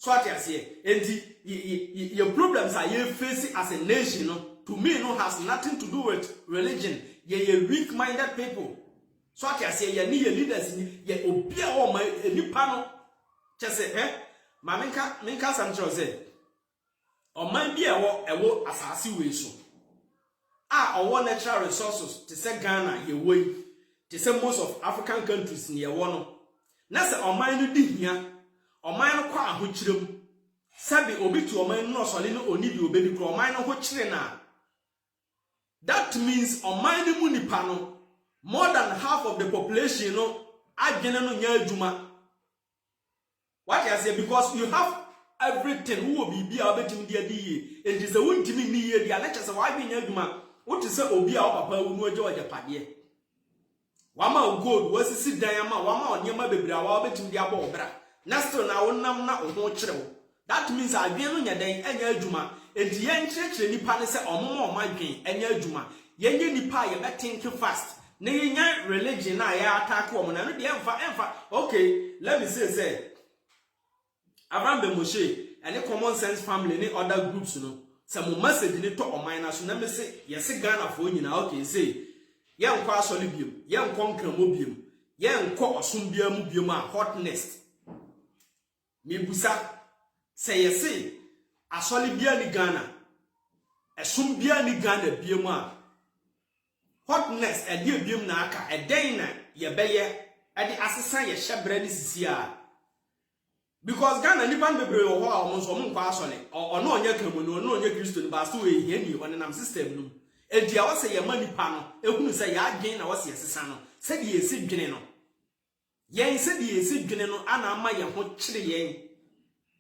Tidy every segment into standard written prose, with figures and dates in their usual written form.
So what you say, and your problems are you facing as a nation, to me, no has nothing to do with religion. You're weak-minded people. So what you say, you need leaders, you obey all my new panel. Just say, minka Sancho say, or might be a war assassin way so. Or one natural resources to say Ghana, your way, to say most of African countries near one. Nasa or mine do here. Omano kwa ahuchirem sabi obi to omano no sole no onidi obedi kro omano ho chire na. That means omano mu nipa no more than half of the population no adwene no nya adwuma. What I say, because you have everything who will be obetim dia di and is a wuntimi ni ye dia na chese wa bi nya adwuma what to say obi a papa unu aje wajapade wama gold wasisi dan ama wama onyema bebira wa obetim dia ba obra. Next na wonam na oho kyerɛw. That means adwen no nya den anya adwuma. Enti yen kyerɛkyerɛ nipa ne sɛ ɔmoma ɔmadwen anya adwuma. Yenye nipa ye think fast. Na yenya religion na ya attack wo na no de emfa. Okay, let me say Abraham Bemoshe and common sense family ni other groups no. Sɛ mo message ni to ɔman na so na me say yesi Ghana fo nyina okay say yen kɔ asɔle biom, yen kɔ nkramo biom, yen kɔ ɔsom bia mu biom a hotness. Mibusa say yesi asoli bia ni Ghana esum bia ni Ghana biemu a hotness e die biemu na aka e den na ye beye e de asesa ye hyebre ni sisi a because Ghana ni ban bebre wo ho a omo so omo kwa asole ono onye kamu no ono onye Kristo ni ba so we hie ni onenam system no e dia wo se ye manipa no ehunu se ya adwen na wo se yesesa no se de yesi dwene no yen se de yesi dwene no ana ama ye ho kyere yen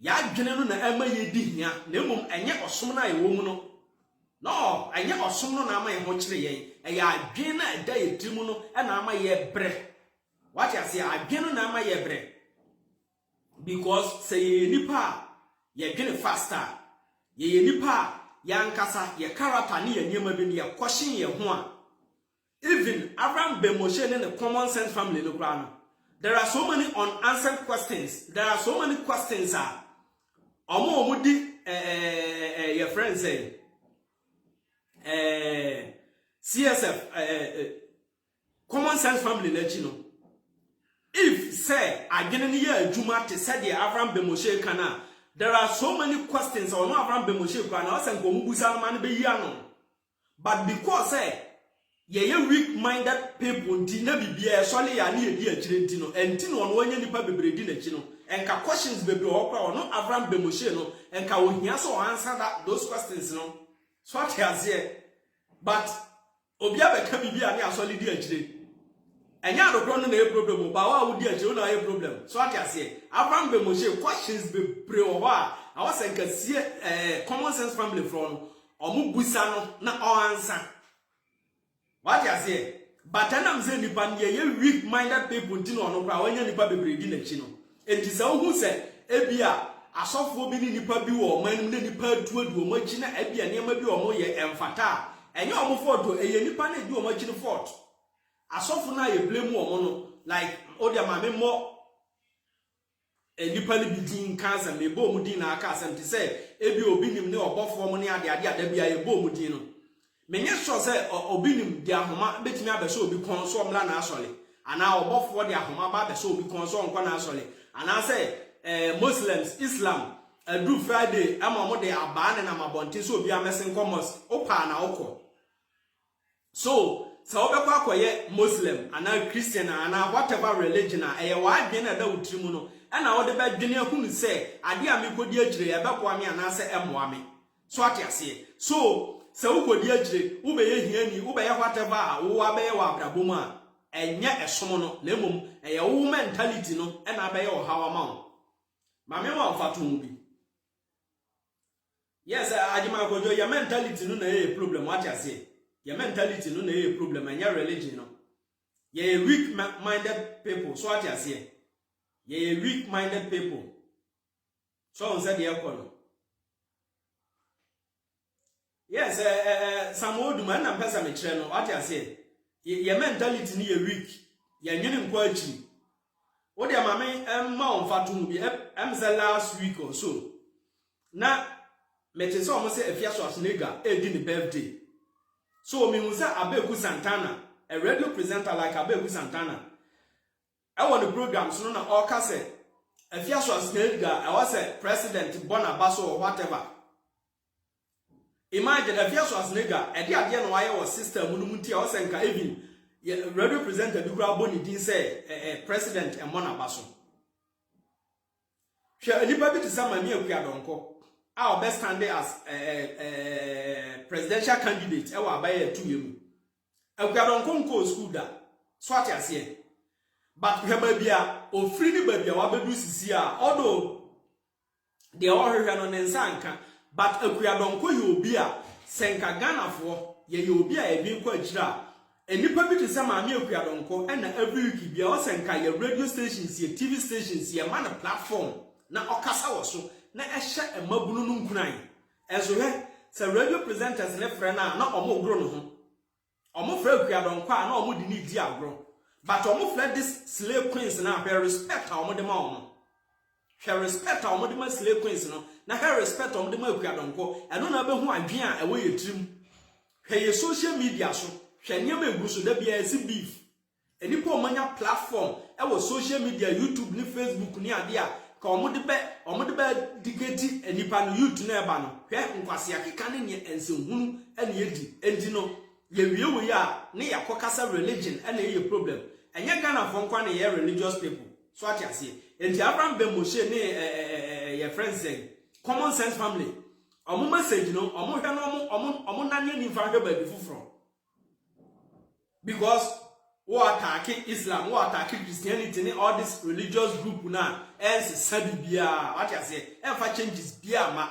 ya dwene no na ama ye di hia na emom enye osom na ye wo mu no enye osom no na ama ye ho kyere yen e ya adwen na eda ye timu no na ama ye bre what you say adwen no na ama ye bre because say ye nipa ye dwene faster ye nipa ya nkasa ye character ne ye nyema bi ne ye kwoshin ye ho a even Abraham Bemoshe ne the common sense family no kra no. There are so many unanswered questions. There are so many questions. Omo di your friend say CSF common sense family let you know. If say agene ni ya adwuma te say the Abraham Bemoshe kana, there are so many questions on Abraham Bemoshe kana o say nkomu busa no man be yi ano. But because say ye weak-minded people ndi na bibia sole ya na edi akire ndi no enti no ono anya nipa bebre di na chi no enka questions bebre okra ono Abraham Bemoshe no enka ohia so answer that those questions no so what has here but obi abeka bibia na asole di akire enya adokro no na e problem ba wa wo di akire no na e problem so what has here Abraham Bemoshe questions bebre o ha awase enka sie common sense family from omu busa no na o answer. What you say? But I'm saying nipa ye weak-minded people dino no pra wanya nipa bebre di na chi no. Enti se wo hu se ebia asofo bi ni nipa bi wo man ne nipa atuadu o machi na ebia niam bi o mo ye emfata. Enye o mo foto eye nipa na di o machi no fort. Asofo na ye blame o mo no like odia ma me mo nipa ni bi din cancer me bo mu din na aka asem te se ebia obi nim ne obofo mo ne ade ada bia ye bo mu din no. Menye sure say obinim di ahoma betimi abeso obi kon so omla na asole ana obofo di ahoma ba abeso obi kon so nkwa na asole ana say Muslims Islam do Friday amamo de abane na mabonti so obi amesen commerce opa na okọ so obekwa akoye Muslim ana Christian ana whatever religion eye wa adwe na da utirimu no ana wo de ba dwene ahunu say ade a mekodi agire ye bekoa me ana say emoa me so atiase so se ukodi agire ubeye hiani ubeye whatever wo abeye wa abrabom a enye esom no na emom eye wo mentality no e na abeye wo hawa ma ma me wa mfato bi yes ajima kojo your mentality no na e problem what you say your mentality no na e problem and your religion no ye weak minded people so what you say ye weak minded people so on said the equal. Yes, some old man and person me channel. What I say, your mentality ni weak. Your nyini nkwachi. What the mammy mount fatum be last week or so. Now, Metis almost say a fiasco nigger, a birthday. So, me was Abeku Santana, a radio presenter like Abeku Santana. I want the program so na all cassette. A fiasco nigger, I was a president, Bonabaso or whatever. Imagine a fiasco nigger, a dear again why our sister Munumuti or Senka even. Radio presenter the Graboni didn't say president and Monabaso. She anybody to some near Piadonco. Our best candidate as presidential candidate, our buyer to you. A Piadonco school that swat as here. But we have or free baby, our baby here, although they all heard on Sanka, but a Piadonco you be a Senka Ghana for ye you be a being quite. And you probably to some Amir Piadonco and every week be also your radio stations, your TV stations, your man a platform. Now Okasa was so na Esha and Mabunum crying. As we had some radio presenters left for now, not almost grown. Almost Fred Piadonco, and almost need Diagro. But almost let this slave queens now her respect our mother mom. Her respect our mother slave queens no. Now her respect our mother Piadonco, and don't know who I being away a trim. Her social media so. Shenyama eguso da bia esi beef enipa omanya platform e social media YouTube ni Facebook ni ade a ka omode be digeti enipa no YouTube na eba no hwe nkwase akeka ne ne ensenhunu ene yedi enti no ye wie ya ne yakokasa religion ene ye problem enye Ghana for nkwa ne ye religious people so ati ase enti Abraham be Moshe ne your friends say common sense family omo message no omo hwe no omo nanye ni fa hwe ba bi fufuro. Because who attack Islam, who attack Christianity, all this religious group now, else Sabibia, what I say, ever changes Biama.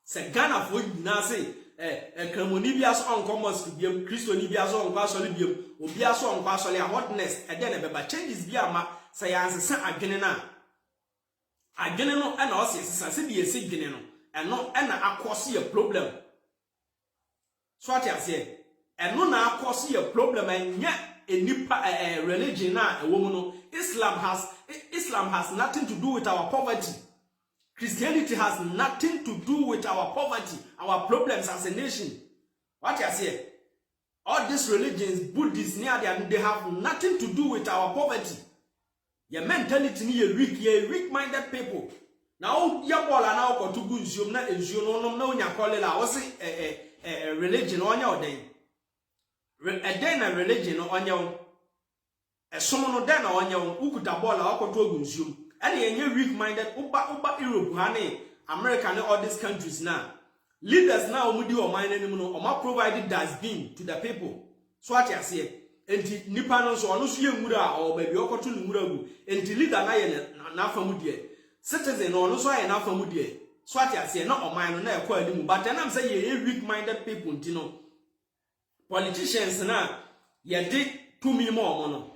Say Ghana for you now say, Cramonibias on commerce to be Christonibias on Quasolibium, Obiaso on Quasolia hotness, and then a changes Biama, say answer Agenena. Ageneno and also Sassibi a signal, and not an aquasi a problem. So what I say. And no now cause a problem and yet a nipa religion a woman. Islam has nothing to do with our poverty. Christianity has nothing to do with our poverty, our problems as a nation. What I say? All these religions, Buddhists, they have nothing to do with our poverty. Your mentality is weak, you're weak-minded people. Now your ball are now to go zoom na no nya call it I was a religion on your day. A den a religion on your a summon den on your Ukuta or to consume. And you're weak minded, Uba Europe, honey, American, all these countries now. Leaders now would do or mine anymore, or more provided that's been to the people. So what I say, and Nipanos or no Muda or baby Okotun Muragu, and the leader Nafamudie, citizen or no so enough from Mudie. So what I say, not on mine, but then I'm saying you're weak minded people, you know. Politicians na ye de tumi more mono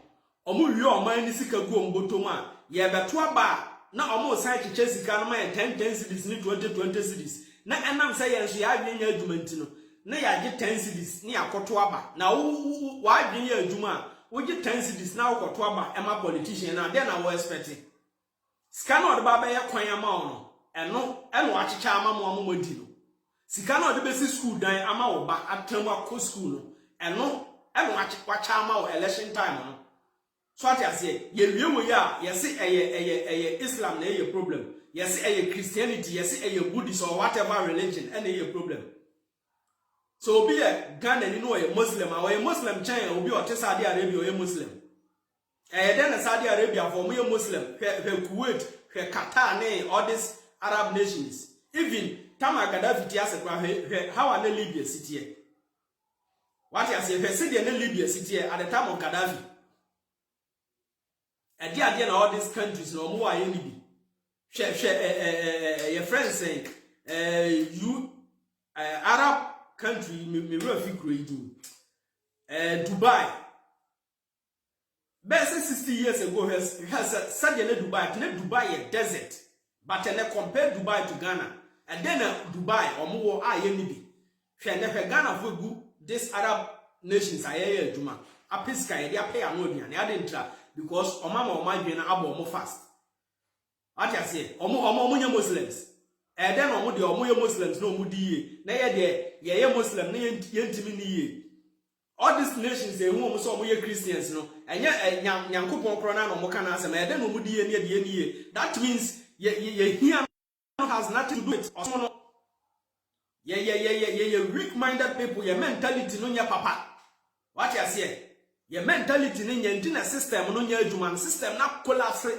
omo wi o man ni sika gu ombotoma ye beto aba na omo san chiche sika no ma 10 cities ni 20 cities na enam say ye nso ya adwen ya adwuma no na ya ge 10 cities ni akoto aba na wa adwen ya adwuma wo ge 10 cities na akoto aba ema politician na dey na wo expect sika no de ba ba ye kwan ama ono eno achicha ama mo modi no sika na de besi school dan ama wo ba atam akọ school no eno wacha ama wo election time no so ati ase ye wiemo ya ye se eye Islam na eye problem ye se eye Christianity ye se eye Buddhism or whatever religion and eye problem so obi e Ghana ni no ye Muslim or ye Muslim chen obi o te Saudi Arabia o ye Muslim den na Saudi Arabia for mo ye Muslim Kuwait Qatar ne all these Arab nations even Tama Gaddafi ti ase kwa how are Libya city here? What you say city in Libya city here at the time of Gaddafi. And there all these countries no more are Libya. Your friend saying you Arab country me refi creating Dubai. Best 60 years ago has said Dubai, Dubai a desert, but compare Dubai to Ghana. And then Dubai or more INB. She never Ghana for this Arab nations. I hear Juma. A Pisca, they pay a money and they didn't because omama omagwe na abo omo fast. What you say? Omo Muslims. Then omo de omo Muslims no omo di na ye Muslim na ye ntimi ni ye. All these nations they who so omo Christians no. Enya nyankopon kro na no omo kana asem then omo di ye na de ni ye. That means ye here has nothing to do with omo. Ye weak-minded people, your mentality no nya papa. What you say? Your mentality no nya ntina system no nya adwuma system na collapse.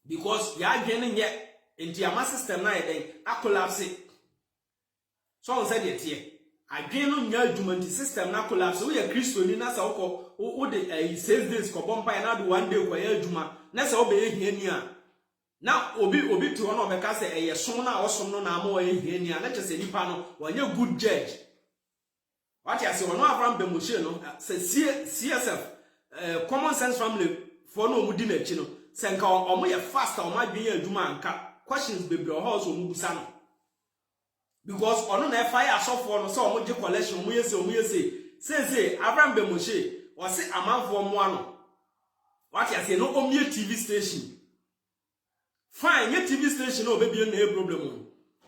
Because ya adwene nye enti ama system na yeden a collapse. So on said it here. Adwene no nya adwuma nti system na collapse. We are Christian na sa wo de 6 days ko bompa na do 1 day ko ya adwuma. Na sa wo be ehia ni a. Now obi to one obeka say eye som na osom no na ama ehia ni a. Na chese nipa no wanye good judge. What you say, no Abraham Bemoshe no say CSF common sense family for no mudi na chi no say nka omo ye fast omo adwen adwuma anka questions bebre o house omo busa no because ono na fire asofo no say omo je collection omo yese say Abraham Bemoshe o say amanfo mo ano what you say no omie TV station fine ye TV station no be na problem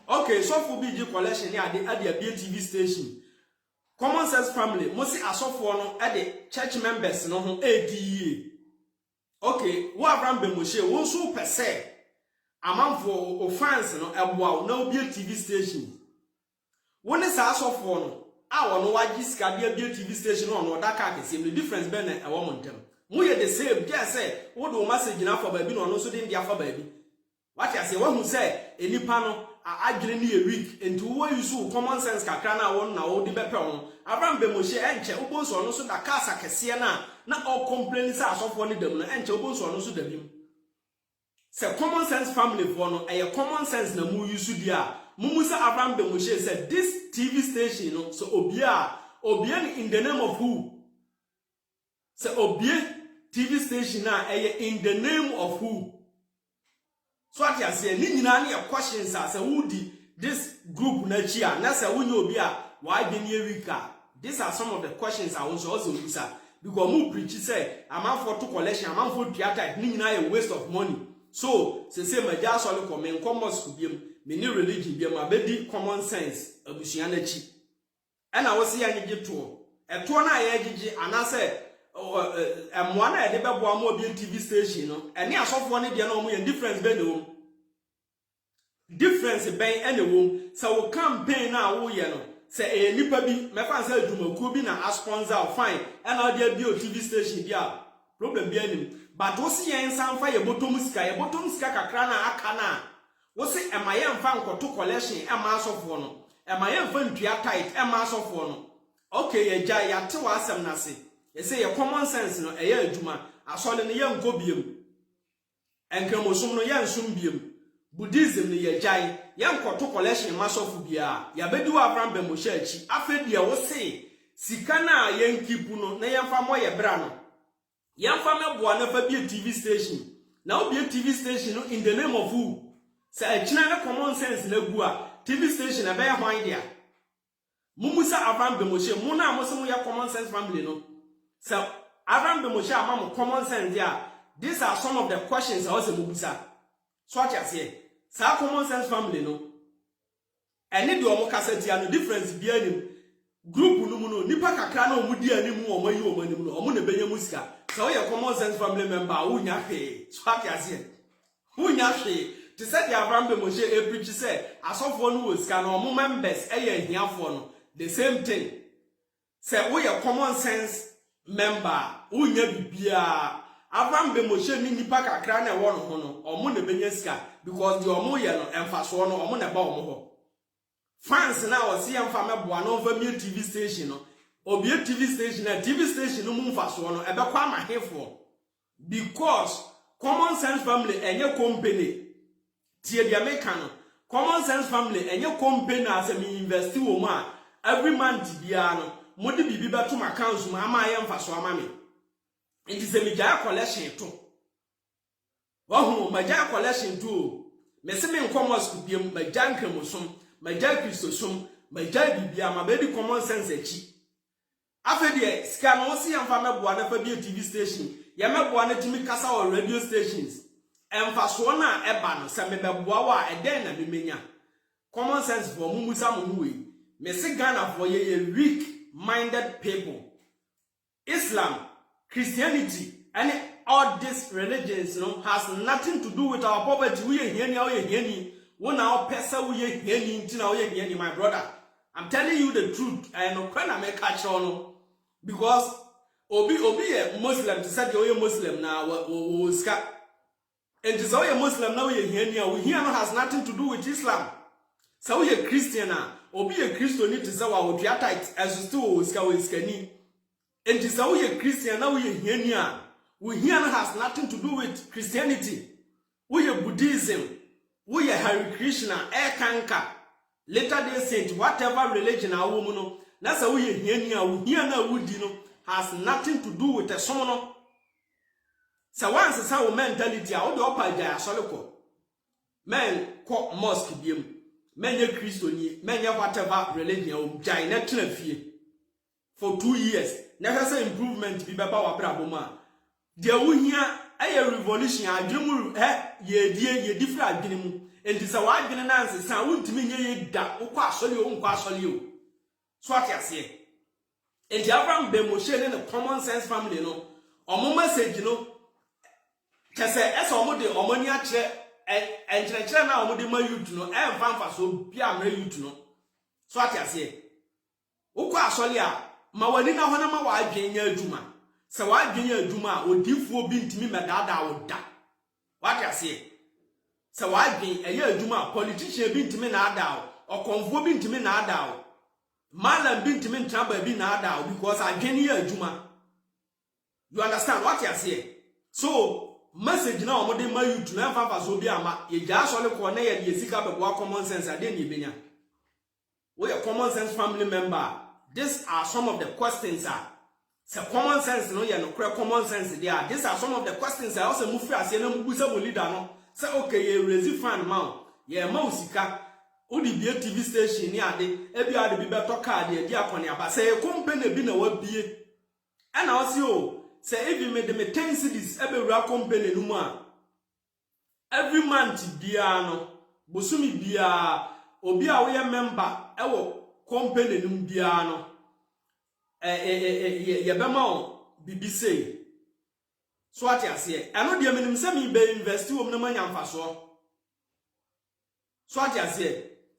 okay so for bi je collection ni ade a TV station. Common sense family, mostly asofo no at the church members no ho ADE. Okay, wo Abraham Bemoshe wo so per se amanfo o fans no eboa na obi TV station. Woni sa asofo no a wono wagi sika bia TV station no no daka akese the difference be na ewo montem. Mo ye the same just say wo do message na for baabi no no so dey dia for baabi. What you say wo hu say enipa no adwene ni a week enti wo use common sense kakra na won na wo di bepe ho Abraham Bemoshe enche obonso no so da kasa kese na all complain say asofo ni dam no enche obonso no so da bim say common sense family for no e common sense na mu use dia mumu say Abraham Bemoshe said this TV station no so obia in the name of who say obia TV station na in the name of who. So what you say, ni nyina na questions as who di this group na chia na say wunye obi a why be near weaker. These are some of the questions I want to also answer because mu preach say amount for to collection amount for theater ni nyina a waste of money. So say maja so le come in common school biem me ni religion biem abedi common sense abusua na chi. And I was see any give to e to na ye gigi anase emwa na ede bebo am obi TV station no ene asofo ne de na omo ye difference be no difference ben ene wom so wo campaign na wo ye no say nipa bi me fan say adumakuo bi na sponsor fine ene o de bi o TV station dia problem bi anim but wo se yen san fa ye bottom sika kakra na aka na wo se ema ye mfa nkoto collection ema asofo no ema ye mfa ntua tight ema asofo no okay ye ja ya te wa asem na se ye say your common sense no eye adwuma asole no ye nko biem enkramosom no ye nsum biem Buddhism ni ye jai ye nkoto collection masofu bia ya bedi wa Abraham Bemoshe achi afedi ye wo se sika na ye nkipu no na ye mfa mo ye bra no ye mfa meboa na fa bi TV station na obi TV station no in the name of who say achina na common sense na gu a TV station na be ye hwan dia mumusa Abraham Bemoshe mu na mo se mo ye common sense family no. So, Abraham Bemoshe among common sense there. These are some of the questions I also mubusa. So what you say? So common sense family no. And need omo kaseti no difference bi anim. Group no nipa kakra na omudi anim omo yi omo anim no omo na benya musika. So your common sense family member unya hwe. So what you say? Unya hwe. To say the Abraham Bemoshe e preach say asofo no wosika na omo members eye hiafo no. The same thing. Say we your common sense member unya bibia Abraham Bemoshe ni nipa kakra na ewo no ho no omo na benya sika because the omo ye no emfaso no omo na ba omo ho fans na o se emfa meboa no over me TV station no obi TV station na TV station no mu mfaso no ebe kwa mahefo because common sense family enye company tie dia meka no common sense family enye company as me invest wo mu a every month bia no modi bibi beto accounts mu ama ye mfaso ama me it is a media collection to media collection to me se me nkomo school biem media nkramosom media kristosom media bibia ma be di common sense achi afedi e ska no si amfa meboa na fa bi TV station ye meboa na timi kasa o radio stations emfaso na eba no se mebeboa wa eden na memenya common sense for mumusa muwe me se Ghana for ye weak minded people. Islam, Christianity, and all these religions, has nothing to do with our poverty. We are here, when our person we are here, my brother. I'm telling you the truth. I know when I make catch on because obi a Muslim to say you're Muslim now, and to say you're Muslim now we here has nothing to do with Islam. So we are Christian now. Obi a Christian need to say what we are tight as to skani. And to say we are Christian now we are here. We here has nothing to do with Christianity. We are Buddhism. We are Hare Krishna, Kanka, Latter Day Saint, whatever religion our woman. That's how we are here. We here now would has nothing to do with the sono. So once it's our mentality, I would open there soloko. Men call mosque bim. Many Christian, many whatever religion, giant for 2 years. Never say improvement be baba braboma. There we hear a revolution, a dream, ye different dream, and this a wide answer. Sound me ye that, you. So I can say. And the Abraham Bemoshe in a common sense family, or mama said, can say, as almost the ammonia chair. And now I'm the man you to know, and fan so be a man you to know. So I say, Oka Solia, Mawadina Honama, I gain your Juma. So I gain your Juma, or differ being to me, my dad would die. What I say? So I gain a year Juma, politician being to me now, or convo being to me now. Malam being to me trouble being now, because I gain your Juma. You understand what I say? So, message now mo dey ma you to na fa so bi ama ye ja so le ko na ye de sika be wa common sense ade ni benya we a common sense family member. These are some of the questions so common sense no ye no common sense there. These are some of the questions I also move ase na mbusa mo leader no say okay ye raise fan ma ye ma usika odi bie TV station ni ade e bi ade bi beto card ye di akone aba say company bi na wa bie e na o si o say if you made them 10 cities, every company no every month biano, Bosumi bia, Obia we a member, ewo company num biano. Yabama BBC. So what I say, I know the minimum semi be invest to money and faso. So what I say.